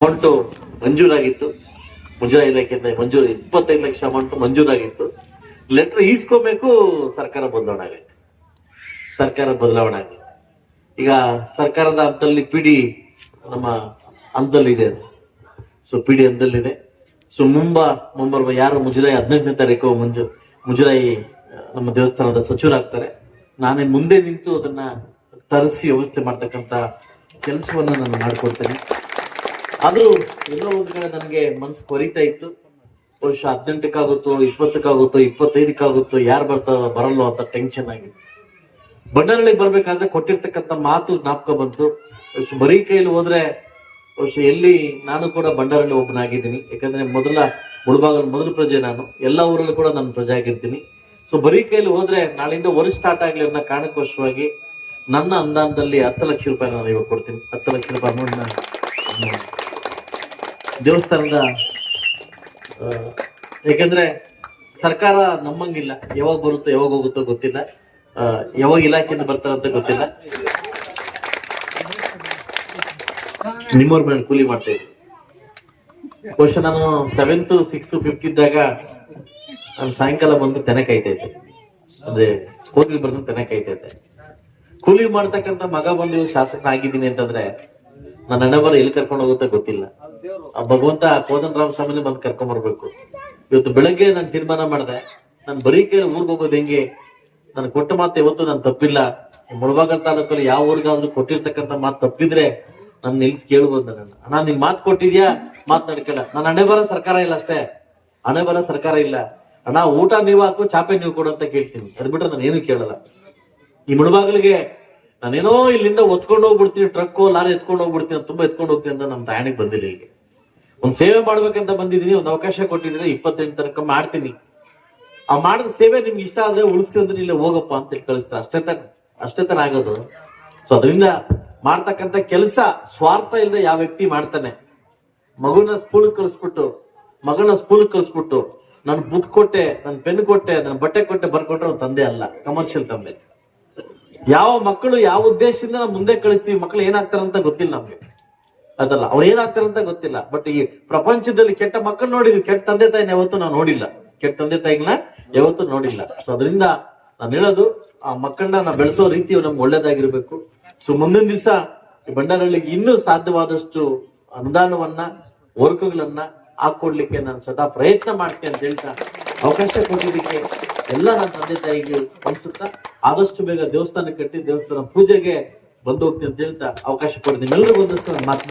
Amount ಮಂಜೂರಾಗಿತ್ತು, ಮುಜರಾಯಿ ಇಲಾಖೆಯಿಂದ 25 lakh amount ಮಂಜೂರಾಗಿತ್ತು. Letter ಈಸ್ಕೋಬೇಕು, ಸರ್ಕಾರ ಬದಲಾವಣೆ ಆಗೈತೆ. ಈಗ ಸರ್ಕಾರದ ಹಂತದಲ್ಲಿ ಪಿಡಿ ನಮ್ಮ ಹಂತದಲ್ಲಿದೆ, ಸೊ ಪಿಡಿ ಹಂತದಲ್ಲಿದೆ. ಸೊ ಮುಂಬರುವ ಯಾರು ಮುಜರಾಯಿ 18ನೇ ತಾರೀಕು ಮುಜರಾಯಿ ನಮ್ಮ ದೇವಸ್ಥಾನದ ಸಚಿವರಾಗ್ತಾರೆ, ನಾನೇ ಮುಂದೆ ನಿಂತು ಅದನ್ನ ತರಿಸಿ ವ್ಯವಸ್ಥೆ ಮಾಡ್ತಕ್ಕಂತ ಕೆಲಸವನ್ನ ನಾನು ಮಾಡ್ಕೊಡ್ತೇನೆ. ಆದ್ರೂ ಎಲ್ಲೋ ಒಂದ್ ಕಡೆ ನನಗೆ ಮನಸ್ಸು ಕೊರಿತಾ ಇತ್ತು, ಬಹುಶಃ 18ಕ್ಕಾಗುತ್ತೋ 20ಕ್ಕಾಗುತ್ತೋ 25ಕ್ಕಾಗುತ್ತೋ ಯಾರು ಬರಲ್ಲೋ ಅಂತ ಟೆನ್ಷನ್ ಆಗಿತ್ತು. ಬಂಡನಹಳ್ಳಿಗೆ ಬರ್ಬೇಕಾದ್ರೆ ಕೊಟ್ಟಿರ್ತಕ್ಕಂಥ ಮಾತು ಜ್ಞಾಪಕ ಬಂತು. ಬರೀ ಕೈಲಿ ಹೋದ್ರೆ ಬಹುಶಃ ಎಲ್ಲಿ ನಾನು ಕೂಡ ಬಂಡನಹಳ್ಳಿ ಒಬ್ಬನಾಗಿದ್ದೀನಿ, ಯಾಕಂದ್ರೆ ಮುಳಬಾಗಲ್ ಮೊದಲ ಪ್ರಜೆ ನಾನು, ಎಲ್ಲ ಊರಲ್ಲೂ ಕೂಡ ನಾನು ಪ್ರಜೆ ಆಗಿರ್ತೀನಿ. ಸೊ ಬರೀ ಕೈಲಿ ಹೋದ್ರೆ ನಾಳಿಂದ ವರ್ಷ ಸ್ಟಾರ್ಟ್ ಆಗ್ಲಿ ಅನ್ನೋ ಕಾರಣಕ್ಕೋಸ್ಕರವಾಗಿ ನನ್ನ ಅನುದಾನದಲ್ಲಿ 10 ಲಕ್ಷ ರೂಪಾಯಿ ನಾನು ಇವಾಗ ಕೊಡ್ತೀನಿ. 10 ಲಕ್ಷ ರೂಪಾಯಿ ಅಮೌಂಟ್ ದೇವಸ್ಥಾನದ, ಯಾಕಂದ್ರೆ ಸರ್ಕಾರ ನಮ್ಮಂಗಿಲ್ಲ, ಯಾವಾಗ ಬರುತ್ತೋ ಯಾವಾಗ ಹೋಗುತ್ತೋ ಗೊತ್ತಿಲ್ಲ, ಯಾವಾಗ ಇಲಾಖೆಯಿಂದ ಬರ್ತಾರಂತ ಗೊತ್ತಿಲ್ಲ. ನಿಮ್ಮವ್ರ ಮೇಲೆ ಕೂಲಿ ಮಾಡ್ತಾ ಇದ್ದೆ. ಬಹುಶಃ ನಾನು 7th 6th 5th ಇದ್ದಾಗ ನಾನು ಸಾಯಂಕಾಲ ಬಂದು ತೆನೆ ಕಾಯ್ತಾ ಇದ್ದೆ, ಅಂದ್ರೆ ಕೋಗಿಲ್ ಬರ್ದು ತೆನೆ ಕಾಯ್ತಾ ಇದ್ದೆ. ಕೂಲಿ ಮಾಡ್ತಕ್ಕಂಥ ಮಗ ಬಂದು ಶಾಸಕನಾಗಿದ್ದೀನಿ ಅಂತಂದ್ರೆ ನನ್ನ ಹಣೆಬರ ಎಲ್ಲಿ ಕರ್ಕೊಂಡು ಹೋಗುತ್ತಾ ಗೊತ್ತಿಲ್ಲ. ಆ ಭಗವಂತ ಕೋದಂಡರಾಮ ಸ್ವಾಮಿನೇ ಬಂದು ಕರ್ಕೊಂಡ್ ಬರ್ಬೇಕು. ಇವತ್ತು ಬೆಳಗ್ಗೆ ನಾನು ತೀರ್ಮಾನ ಮಾಡಿದೆ, ನಾನು ಬರೀ ಕೈಲಿ ಊರ್ಗ್ ಹೋಗೋದು ಹೆಂಗೆ, ನಾನು ಕೊಟ್ಟ ಮಾತು ಯಾವತ್ತು ನಾನು ತಪ್ಪಿಲ್ಲ. ಮುಳಬಾಗಲ್ ತಾಲೂಕಲ್ಲಿ ಯಾವ ಊರಿಗಾದ್ರೂ ಕೊಟ್ಟಿರ್ತಕ್ಕಂಥ ಮಾತು ತಪ್ಪಿದ್ರೆ ನಾನು ನಿಲ್ಸಿ ಕೇಳ್ಬೋದು. ನಾನು ನಿನ್ ಮಾತು ಕೊಟ್ಟಿದ್ಯಾ, ಮಾತು ನಡ್ಕಲ್ಲ. ನನ್ನ ಹಣೆಬರ ಸರ್ಕಾರ ಇಲ್ಲ ಅಷ್ಟೇ, ಹಣೆಬರ ಸರ್ಕಾರ ಇಲ್ಲ. ಅಣ್ಣ ಊಟ ನೀವು ಹಾಕು, ಚಾಪೆ ನೀವು ಕೊಡು ಅಂತ ಕೇಳ್ತೀನಿ, ಅದ್ ಬಿಟ್ರೆ ನಾನು ಏನು ಕೇಳಲ್ಲ. ಈ ಮುಳಬಾಗಿಲಿಗೆ ನಾನೇನೋ ಇಲ್ಲಿಂದ ಒತ್ಕೊಂಡು ಹೋಗ್ಬಿಡ್ತೀನಿ, ಟ್ರಕ್ಕೋ ಲಾರಿ ಎತ್ಕೊಂಡು ಹೋಗ್ಬಿಡ್ತೀನಿ, ತುಂಬಾ ಎತ್ಕೊಂಡು ಹೋಗ್ತೀನಿ ಅಂತ ನಮ್ಮ ತಾಯಣಿಗೆ ಬಂದಿಲ್ಲ. ಇಲ್ಲಿಗೆ ಒಂದ್ ಸೇವೆ ಮಾಡ್ಬೇಕಂತ ಬಂದಿದ್ದೀನಿ, ಒಂದ್ ಅವಕಾಶ ಕೊಟ್ಟಿದ್ರೆ 28 ತನಕ ಮಾಡ್ತೀನಿ. ಆ ಮಾಡಿದ ಸೇವೆ ನಿಮ್ಗೆ ಇಷ್ಟ ಆದ್ರೆ ಉಳಿಸ್ಕೊಂಡ್ರೆ ಇಲ್ಲ ಹೋಗಪ್ಪ ಅಂತ ಕಳಿಸ್ತಾರೆ, ಅಷ್ಟೇ ತರ ಆಗೋದು. ಸೊ ಅದರಿಂದ ಮಾಡ್ತಕ್ಕಂಥ ಕೆಲಸ ಸ್ವಾರ್ಥ ಇಲ್ಲದೆ ಯಾವ ವ್ಯಕ್ತಿ ಮಾಡ್ತಾನೆ. ಮಗನ ಸ್ಕೂಲ್ ಕಳಿಸ್ಬಿಟ್ಟು ನಾನು ಬುಕ್ ಕೊಟ್ಟೆ, ನಾನು ಪೆನ್ ಕೊಟ್ಟೆ, ನನ್ನ ಬಟ್ಟೆ ಕೊಟ್ಟೆ ಬರ್ಕೊಟ್ರೆ ಅವ್ನ ತಂದೆ ಅಲ್ಲ, ಕಮರ್ಷಿಯಲ್ ತಂದೆ. ಯಾವ ಮಕ್ಕಳು ಯಾವ ಉದ್ದೇಶದಿಂದ ನಾವು ಮುಂದೆ ಕಳಿಸ್ತೀವಿ, ಮಕ್ಕಳು ಏನಾಗ್ತಾರಂತ ಗೊತ್ತಿಲ್ಲ ನಮ್ಗೆ, ಅದಲ್ಲ ಅವ್ರು ಏನಾಗ್ತಾರಂತ ಗೊತ್ತಿಲ್ಲ. ಬಟ್ ಈ ಪ್ರಪಂಚದಲ್ಲಿ ಕೆಟ್ಟ ಮಕ್ಕಳು ನೋಡಿದ್ವಿ, ಕೆಟ್ಟ ತಂದೆ ತಾಯಿನ ಯಾವತ್ತೂ ನಾವು ನೋಡಿಲ್ಲ, ಕೆಟ್ಟ ತಂದೆ ತಾಯಿಗಳನ್ನ ಯಾವತ್ತೂ ನೋಡಿಲ್ಲ. ಸೊ ಅದರಿಂದ ನಾನು ಹೇಳೋದು, ಆ ಮಕ್ಕಳನ್ನ ನಾವು ಬೆಳೆಸೋ ರೀತಿ ನಮ್ಗೆ ಒಳ್ಳೇದಾಗಿರ್ಬೇಕು. ಸೊ ಮುಂದಿನ ದಿವಸ ಬಂಡನಹಳ್ಳಿಗೆ ಇನ್ನೂ ಸಾಧ್ಯವಾದಷ್ಟು ಅನುದಾನವನ್ನ, ವರ್ಕ್ಗಳನ್ನ ಹಾಕೊಡ್ಲಿಕ್ಕೆ ನಾನು ಸದಾ ಪ್ರಯತ್ನ ಮಾಡ್ತೇನೆ ಅಂತ ಹೇಳ್ತಾ, ಅವಕಾಶ ಕೊಟ್ಟಿದ್ದಕ್ಕೆ ಎಲ್ಲ ನನ್ನ ತಂದೆ ತಾಯಿಗೆ ಅನ್ಸುತ್ತಾ ಆದಷ್ಟು ಬೇಗ ದೇವಸ್ಥಾನ ಕಟ್ಟಿ ದೇವಸ್ಥಾನ ಪೂಜೆಗೆ ಬಂದು ಹೋಗ್ತೀನಿ ಅಂತ ಹೇಳ್ತಾ ಅವಕಾಶ ಕೊಡ್ತೀನಿ. ನಿಮ್ಮೆಲ್ಲರಿಗೂ ಒಂದು ಮಾತು